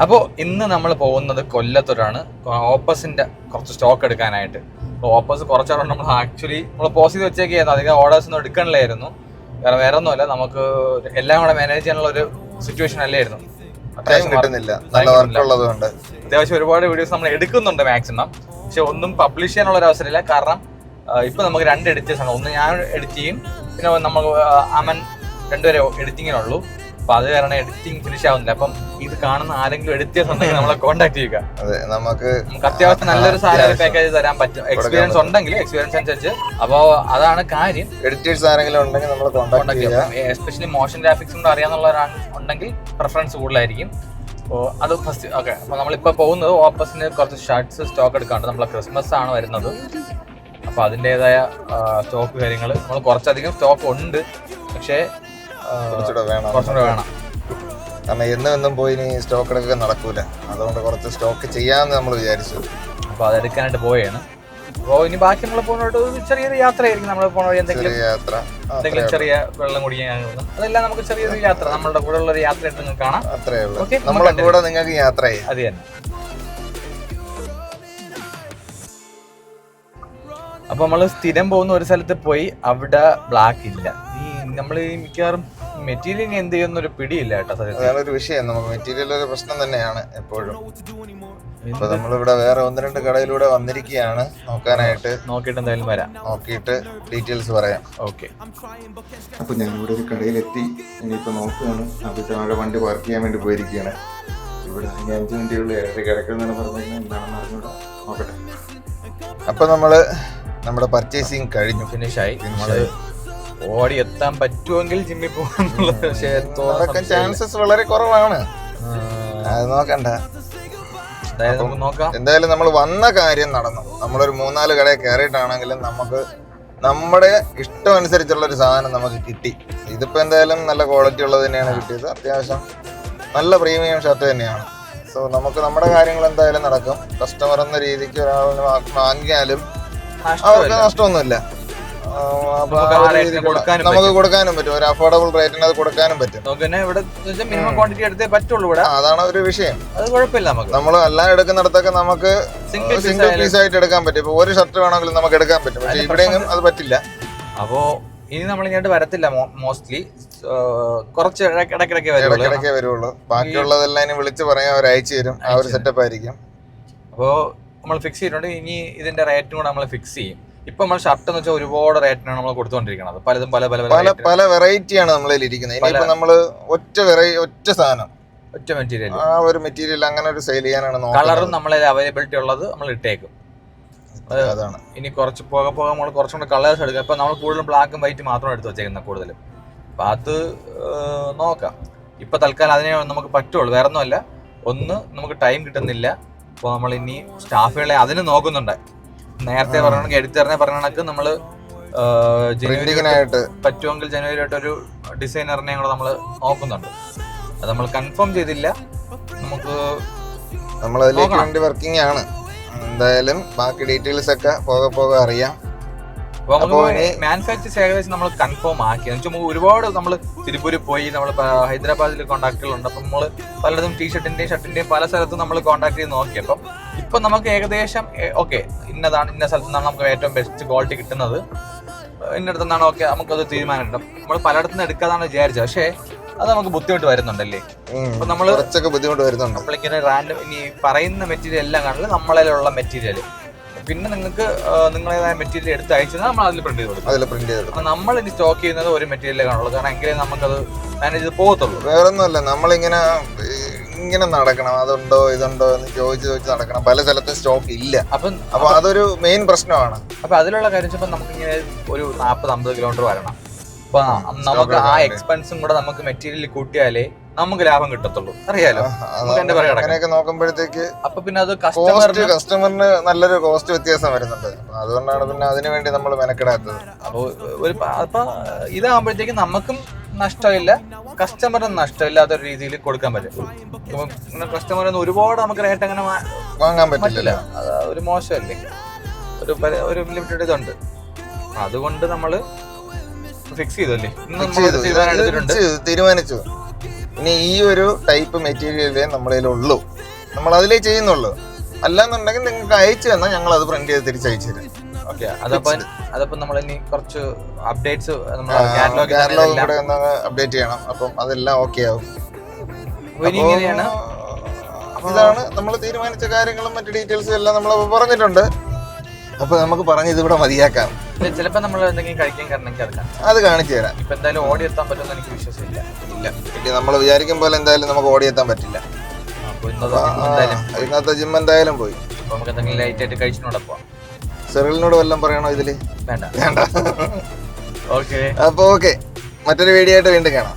അപ്പോൾ ഇന്ന് നമ്മൾ പോകുന്നത് കൊല്ലത്തൂരാണ്. ഓപ്പസിന്റെ കുറച്ച് സ്റ്റോക്ക് എടുക്കാനായിട്ട്. ഓപ്പസ് കുറച്ചാണ് നമ്മൾ ആക്ച്വലി പോസ് ചെയ്ത് വെച്ചേക്കായിരുന്നു. അധികം ഓർഡേഴ്സ് ഒന്നും എടുക്കണില്ലായിരുന്നു. വേറെ ഒന്നുമല്ല, നമുക്ക് എല്ലാം കൂടെ മാനേജ് ചെയ്യാനുള്ള ഒരു സിറ്റുവേഷൻ അല്ലായിരുന്നു. അത്യാവശ്യം ഒരുപാട് വീഡിയോസ് നമ്മൾ എടുക്കുന്നുണ്ട് മാക്സിമം. പക്ഷെ ഒന്നും പബ്ലിഷ് ചെയ്യാനുള്ള ഒരു അവസരമില്ല. കാരണം ഇപ്പൊ നമുക്ക് 2 എഡിറ്റേഴ്സ് ആണ്. ഒന്ന് ഞാൻ എഡിറ്റ് ചെയ്യും, പിന്നെ നമുക്ക് അമൻ രണ്ടുപേരെ എഡിറ്റിങ്ങിനുള്ളൂ. അപ്പൊ അത് കാരണം എഡിറ്റിംഗ് ഫിനിഷ് ആവുന്നില്ല. അപ്പം ഇത് കാണുന്ന ആരെങ്കിലും എഡിറ്റേഴ്സ് ഉണ്ടെങ്കിൽ നമ്മളെ കോൺടാക്ട് ചെയ്യുക. നമുക്ക് അത്യാവശ്യം നല്ലൊരു സാലറി പാക്കേജ് തരാൻ പറ്റും, എക്സ്പീരിയൻസ് ഉണ്ടെങ്കിൽ എക്സ്പീരിയൻസ് അനുസരിച്ച്. അപ്പോ അതാണ് കാര്യം. എഡിറ്റേഴ്സ് ആരെങ്കിലും ഉണ്ടെങ്കിൽ നമ്മൾ കോൺടാക്ട് ചെയ്യുക. എസ്പെഷ്യലി മോഷൻ ഗ്രാഫിക്സ് കൊണ്ട് അറിയാന്നുള്ളവരുണ്ടെങ്കിൽ പ്രിഫറൻസ് കൂടുതലായിരിക്കും. അപ്പോൾ അത് ഫസ്റ്റ്. ഓക്കെ, അപ്പോൾ നമ്മളിപ്പോൾ പോകുന്നത് ഓപ്പസിന് കുറച്ച് ഷർട്ട്സ് സ്റ്റോക്ക് എടുക്കാണ്ട്. നമ്മളെ ക്രിസ്മസ് ആണ് വരുന്നത്. അപ്പോൾ അതിൻ്റെതായ സ്റ്റോക്ക് കാര്യങ്ങൾ നമ്മൾ കുറച്ചധികം സ്റ്റോക്ക് ഉണ്ട്, പക്ഷേ കുറച്ചുകൂടെ വേണം. കാരണം എന്നും പോയി ഇനി സ്റ്റോക്ക് എടുക്കുക നടക്കൂല. അതുകൊണ്ട് കുറച്ച് സ്റ്റോക്ക് ചെയ്യാമെന്ന് നമ്മൾ വിചാരിച്ചു. അപ്പോൾ അതെടുക്കാനായിട്ട് പോയാണ്. അപ്പോൾ ഇനി ബാക്കി നമ്മൾ പോകുന്നോട്ട് ചെറിയൊരു യാത്രയായിരിക്കും. നമ്മൾ പോകുന്ന വഴി എന്തെങ്കിലും ചെറിയ വെള്ളം കുടിക്കാൻ, അതെല്ലാം നമുക്ക് ചെറിയൊരു യാത്ര, നമ്മളുടെ കൂടെ ഉള്ള ഒരു യാത്ര ആയിട്ട് നിങ്ങൾക്ക് കാണാം. അത്രേ ഉള്ളൂ, നമ്മുടെ കൂടെ നിങ്ങൾക്ക് യാത്ര ചെയ്യാം. അത് തന്നെ. അപ്പൊ നമ്മള് സ്ഥിരം പോകുന്ന ഒരു സ്ഥലത്ത് പോയി, അവിടെ ബ്ലാക്ക് ഇല്ല. നമ്മൾ മിക്കവാറും മെറ്റീരിയൽ എന്ത് ചെയ്യുന്നൊരു പിടിയില്ല കേട്ടോ. അതൊരു വിഷയം, നമുക്ക് മെറ്റീരിയൽ ഒരു പ്രശ്നം തന്നെയാണ് എപ്പോഴും. ഇപ്പൊ നമ്മളിവിടെ വേറെ 1-2 കടയിലൂടെ വന്നിരിക്കുകയാണ് നോക്കാനായിട്ട്. നോക്കിയിട്ട് എന്തായാലും വരാം, നോക്കിയിട്ട് ഡീറ്റെയിൽസ് പറയാം. ഓക്കെ. അപ്പൊ ഞാനിവിടെ ഒരു കടയിലെത്തി. ഇനിയിപ്പോ നോക്കുകയാണ്. അത് താഴെ വണ്ടി പാർക്ക് ചെയ്യാൻ വേണ്ടി പോയിരിക്കുകയാണ്. ഇവിടെ 5 മിനിറ്റുള്ള കിടക്കുന്നതെന്ന് പറഞ്ഞു കഴിഞ്ഞാൽ എന്താണെന്ന് അറിഞ്ഞൂടാ. നോക്കട്ടെ. അപ്പൊ നമ്മുടെ പർച്ചേസിങ് കഴിഞ്ഞു, ഫിനിഷായി. നമ്മള് ഓടി എത്താൻ പറ്റുമെങ്കിൽ ജിമ്മിൽ പോകാന്നുള്ളത്. പക്ഷേ ചാൻസസ് വളരെ കുറവാണ്. അത് നോക്കണ്ട, എന്തായാലും നമ്മൾ വന്ന കാര്യം നടന്നു. നമ്മളൊരു 3-4 കടയിൽ കയറിയിട്ടാണെങ്കിലും നമുക്ക് നമ്മുടെ ഇഷ്ടം അനുസരിച്ചുള്ള ഒരു സാധനം നമുക്ക് കിട്ടി. ഇതിപ്പോ എന്തായാലും നല്ല ക്വാളിറ്റി ഉള്ളത് തന്നെയാണ് കിട്ടിയത്. അത്യാവശ്യം നല്ല പ്രീമിയം ഷർട്ട് തന്നെയാണ്. സോ നമുക്ക് നമ്മുടെ കാര്യങ്ങൾ എന്തായാലും നടക്കും. കസ്റ്റമർ എന്ന രീതിക്ക് ഒരാളിന് വാങ്ങിയാലും അവർക്ക് നഷ്ടമൊന്നുമില്ല. നമുക്ക് കൊടുക്കാനും പറ്റും, ഒരു അഫോർഡബിൾ റേറ്റിന് അത് കൊടുക്കാനും പറ്റും. അതാണ് ഒരു വിഷയം. നമ്മൾ എല്ലാം എടുക്കുന്നിടത്തൊക്കെ നമുക്ക് സിംഗിൾ പീസ് ആയിട്ട് എടുക്കാൻ പറ്റും. ഇപ്പൊ ഒരു ഷർട്ട് വേണമെങ്കിലും നമുക്ക് എടുക്കാൻ പറ്റും, പക്ഷെ ഇവിടെയെങ്കിലും അത് പറ്റില്ല. അപ്പോ ഇനി നമ്മൾ ഇങ്ങോട്ട് വരത്തില്ല. മോസ്റ്റ്ലി കുറച്ച് ഇടയ്ക്കിടയ്ക്കേ വരുള്ളൂ. ബാക്കിയുള്ളതെല്ലാം ഇനി വിളിച്ച് പറയാൻ അവർ അയച്ചു തരും. ആ ഒരു സെറ്റപ്പ് ആയിരിക്കും. അപ്പോ നമ്മൾ ഫിക്സ് ചെയ്തിട്ടുണ്ട്. ഇനി ഇതിന്റെ റേറ്റും കൂടെ നമ്മൾ ഫിക്സ് ചെയ്യും. ഇപ്പൊ നമ്മൾ ഷർട്ട് എന്ന് വെച്ചാൽ ഒരുപാട് റേറ്റിനാണ് നമ്മൾ കൊടുത്തുകൊണ്ടിരിക്കുന്നത്. പലതും പല വെറൈറ്റിയാണ് നമ്മളിൽ ഇരിക്കുന്നത്. ഇനിയിപ്പോ നമ്മള് ഒറ്റ സാധനം, ഒറ്റ മെറ്റീരിയൽ, ആ ഒരു മെറ്റീരിയൽ അങ്ങനെ ഒരു സെയിൽ ചെയ്യാനാണ് നോക്കുന്നത്. കളറും നമ്മളെ അവൈലബിലിറ്റി ഉള്ളത് നമ്മൾ ഇട്ടേക്കും. അതാണ്. ഇനി കുറച്ച് പോകെ നമ്മൾ കുറച്ചും കൂടെ കളേഴ്സ് എടുക്കാം. ഇപ്പൊ നമ്മൾ കൂടുതലും ബ്ലാക്കും വൈറ്റും മാത്രം എടുത്ത് വെച്ചേക്കുന്നത് കൂടുതലും. അപ്പൊ അത് നോക്കാം. ഇപ്പൊ തൽക്കാലം അതിനെ നമുക്ക് പറ്റുള്ളൂ. വേറെ ഒന്നുമല്ല, ഒന്ന് നമുക്ക് ടൈം കിട്ടുന്നില്ല. അപ്പോൾ നമ്മൾ ഇനി സ്റ്റാഫുകളെ അതിന് നോക്കുന്നുണ്ട്. നേരത്തെ പറയണമെങ്കിൽ എഡിറ്ററിനെ പറഞ്ഞ കണക്ക് നമ്മള് ജനുവരിയായിട്ട് പറ്റുമെങ്കിൽ ജനുവരി ആയിട്ടൊരു ഡിസൈനറിനെയും കൂടെ നമ്മൾ നോക്കുന്നുണ്ട്. അത് നമ്മൾ കൺഫേം ചെയ്തില്ല. നമുക്ക് നമ്മൾ അതിലേക്ക് വേണ്ടി വർക്കിംഗ് ആണ്. എന്തായാലും ബാക്കി ഡീറ്റെയിൽസ് ഒക്കെ പോകെ അറിയാം. മാനുഫാക്ചേഴ്സ് ഏകദേശം നമ്മൾ കൺഫേം ആക്കി. എന്ന് ഒരുപാട് നമ്മൾ തിരുപ്പൂരിൽ പോയി, നമ്മൾ ഹൈദരാബാദിൽ കോൺടാക്റ്റുകളുണ്ട്. അപ്പം നമ്മൾ പലതും ടീഷർട്ടിന്റെയും ഷർട്ടിന്റെയും പല സ്ഥലത്തും നമ്മൾ കോൺടാക്ട് ചെയ്ത് നോക്കി. അപ്പം ഇപ്പൊ നമുക്ക് ഏകദേശം ഓക്കെ, ഇന്നതാണ്, ഇന്ന സ്ഥലത്തു നിന്നാണ് നമുക്ക് ഏറ്റവും ബെസ്റ്റ് ക്വാളിറ്റി കിട്ടുന്നത്, ഇന്നടത്തു നിന്നാണ് ഓക്കെ, നമുക്കത് തീരുമാനം കിട്ടും. നമ്മൾ പലയിടത്തുനിന്ന് എടുക്കാതാണ് വിചാരിച്ചത്, പക്ഷേ അത് നമുക്ക് ബുദ്ധിമുട്ട് വരുന്നുണ്ടല്ലേ. അപ്പൊ നമ്മള് ബുദ്ധിമുട്ട് വരുന്നുണ്ട്. നമ്മളിങ്ങനെ റാൻഡം ഇനി പറയുന്ന മെറ്റീരിയൽ എല്ലാം കാണില്ല, നമ്മളിലുള്ള മെറ്റീരിയൽ. പിന്നെ നിങ്ങൾക്ക് നിങ്ങളേതായ മെറ്റീരിയൽ എടുത്ത് അയച്ചാൽ നമ്മൾ അതിൽ പ്രിന്റ് ചെയ്ത് കൊടുക്കും. അപ്പൊ നമ്മൾ ഇനി സ്റ്റോക്ക് ചെയ്യുന്നത് ഒരു മെറ്റീരിയലേ കാണുള്ളൂ. കാരണം എങ്കിലേ നമുക്കത് മാനേജ് ചെയ്ത് പോകത്തുള്ളൂ. വേറൊന്നുമല്ല, നമ്മളിങ്ങനെ നടക്കണം, അതുണ്ടോ ഇതുണ്ടോ എന്ന് ചോദിച്ച് നടക്കണം. പല സ്ഥലത്തും സ്റ്റോക്ക് ഇല്ല. അപ്പൊ അതൊരു മെയിൻ പ്രശ്നമാണ്. അപ്പൊ അതിലുള്ള കാര്യം വെച്ചപ്പോ നമുക്കിങ്ങനെ ഒരു 40-50 കിലോമീറ്റർ വരണം. അപ്പൊ നമുക്ക് ആ എക്സ്പെൻസും കൂടെ നമുക്ക് മെറ്റീരിയൽ കൂട്ടിയാലേ നമുക്ക് ലാഭം കിട്ടത്തുള്ളൂ. അറിയാലോ, അങ്ങനെയൊക്കെ നോക്കുമ്പോഴത്തേക്ക് അപ്പൊ പിന്നെ അത് കസ്റ്റമറിന് നല്ലൊരു കോസ്റ്റ് വ്യത്യാസം വരുന്നുണ്ട്. അതുകൊണ്ടാണ് പിന്നെ അതിനു വേണ്ടി നമ്മൾ മെനക്കെടാത്തത്. അപ്പൊ ഇതാകുമ്പോഴത്തേക്ക് നമുക്കും നഷ്ടമില്ല, കസ്റ്റമറിനും നഷ്ടമില്ലാത്ത രീതിയിൽ കൊടുക്കാൻ പറ്റും. കസ്റ്റമറിന് ഒരുപാട് നമുക്ക് റേറ്റ് അങ്ങനെ വാങ്ങാൻ പറ്റില്ല. അത് ഒരു മോശമല്ലേ, ഒരു ലിമിറ്റഡ് ഇതുണ്ട്. അതുകൊണ്ട് നമ്മള് ഫിക്സ് ചെയ്തല്ലേ, തീരുമാനിച്ചു. ഇനി ഈ ഒരു ടൈപ്പ് മെറ്റീരിയലേ നമ്മളതിലുള്ളൂ, നമ്മൾ അതിലേ ചെയ്യുന്നുള്ളൂ. അല്ലാന്നുണ്ടെങ്കിൽ നിങ്ങൾക്ക് അയച്ചു തന്നാൽ ഞങ്ങൾ അത് പ്രിന്റ് ചെയ്ത് തിരിച്ചയച്ചു തരും. ഓക്കെ, അതപ്പോ നമ്മൾ ഇനി കുറച്ച് അപ്ഡേറ്റ്സ് കാറ്റലോഗ് കൂടെ ഒന്ന് അപ്ഡേറ്റ് ചെയ്യണം. അപ്പം അതെല്ലാം ഓക്കെ ആവും. ഇതാണ് നമ്മൾ തീരുമാനിച്ച കാര്യങ്ങളും മറ്റു ഡീറ്റെയിൽസും എല്ലാം നമ്മൾ പറഞ്ഞിട്ടുണ്ട്. അപ്പൊ നമുക്ക് പറഞ്ഞ് ഇതിവിടെ മതിയാക്കാം. ചിലപ്പോ നമ്മൾ എന്തെങ്കിലും കഴിക്കാൻ കാരണം അത് കാണിച്ചു തരാം. ഇപ്പൊ എന്തായാലും ഓടിയെത്താൻ പറ്റുമെന്ന് എനിക്ക് വിശ്വാസമില്ല. ഇല്ല, നമ്മൾ വിചാരിക്കും പോലെ എന്തായാലും നമുക്ക് ഓടിയെത്താൻ പറ്റില്ല. ഇന്നത്തെ ജിം എന്തായാലും പോയി. നമുക്ക് എന്തെങ്കിലും ലൈറ്റ് ആയിട്ട് കഴിച്ചിനോടെ പോവാം. സെറിലിനോട് വല്ലതും പറയണോ ഇതില്? വേണ്ട. വേണ്ട. ഓക്കെ, അപ്പൊ ഓക്കെ, മറ്റൊരു വീഡിയോ ആയിട്ട് വീണ്ടും കാണാം.